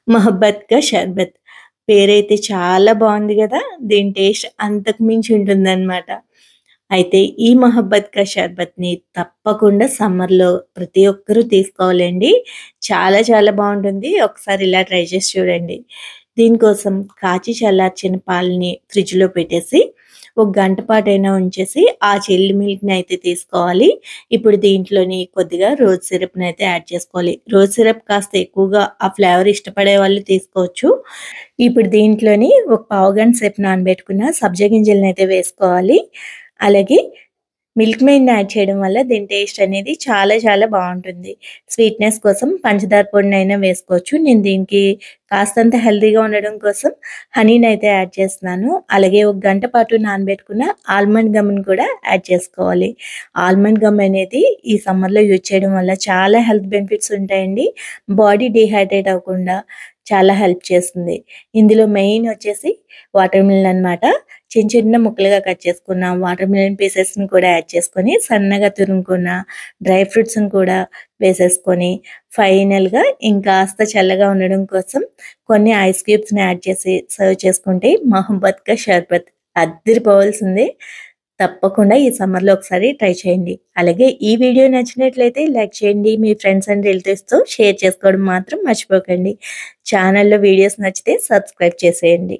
మొహబ్బత్ కా షర్బత్. పేరైతే చాలా బావుంది గదా! దీని టేస్ట్ అంతకు మించి ఉంటుందనమాట. అయితే ఈ మొహబ్బత్ కా షర్బత్‌ని తప్పకుండా సమ్మర్‌లో ప్రతి ఒక్కరూ తీసుకోవాలండి. చాలా చాలా బావుంటుంది. ఒకసారి ఇలా ట్రై చేసి చూడండి. దీనికోసం కాచి చల్లార్చిన పాలని ఫ్రిడ్జ్‌లో పెట్టేసి, ఒక గంట పాటైనా ఉంచేసి, ఆ చిల్డ్ మిల్క్‌ని అయితే తీసుకోవాలి. ఇప్పుడు దీంట్లోని కొద్దిగా రోజ్ సిరప్‌నయితే యాడ్ చేసుకోవాలి. రోజ్ సిరప్ కాస్త ఎక్కువగా ఆ ఫ్లేవర్ ఇష్టపడే వాళ్ళు తీసుకోవచ్చు. ఇప్పుడు దీంట్లోని ఒక పావుగంట సేపు నానబెట్టుకున్న సబ్జా గింజలనైతే వేసుకోవాలి. అలాగే మిల్క్ మెయిడ్‌ని యాడ్ చేయడం వల్ల దీని టేస్ట్ అనేది చాలా చాలా బావుంటుంది. స్వీట్‌నెస్ కోసం పంచదార పొడినైనా వేసుకోవచ్చు. నేను దీనికి కాస్తంత హెల్తీగా ఉండడం కోసం హనీనైతే యాడ్ చేస్తున్నాను. అలాగే ఒక గంట పాటు నానబెట్టుకున్న ఆల్మండ్ గమ్‌ని కూడా యాడ్ చేసుకోవాలి. ఆల్మండ్ గమ్ అనేది ఈ సమ్మర్‌లో యూజ్ చేయడం వల్ల చాలా హెల్త్ బెనిఫిట్స్ ఉంటాయండి. బాడీ డీహైడ్రేట్ అవ్వకుండా చాలా హెల్ప్ చేస్తుంది. ఇందులో మెయిన్ వచ్చేసి వాటర్ మిలన్ అనమాట. చిన్న చిన్న ముక్కలుగా కట్ చేసుకున్న వాటర్ మిలన్ పీసెస్‌ని కూడా యాడ్ చేసుకొని, సన్నగా తురుముకున్న డ్రై ఫ్రూట్స్‌ని కూడా వేసేసుకొని, ఫైనల్‌గా ఇంకాస్త చల్లగా ఉండడం కోసం కొన్ని ఐస్ క్యూబ్స్‌ని యాడ్ చేసి సర్వ్ చేసుకుంటే మొహబ్బత్ కా షర్బత్ అద్దిరిపోవాల్సిందే. తప్పకుండా ఈ సమ్మర్‌లో ఒకసారి ట్రై చేయండి. అలాగే ఈ వీడియో నచ్చినట్లయితే లైక్ చేయండి. మీ ఫ్రెండ్స్ అండ్ రిలేటివ్స్‌తో షేర్ చేసుకోవడం మాత్రం మర్చిపోకండి. ఛానెల్‌లో వీడియోస్ నచ్చితే సబ్స్క్రైబ్ చేసేయండి.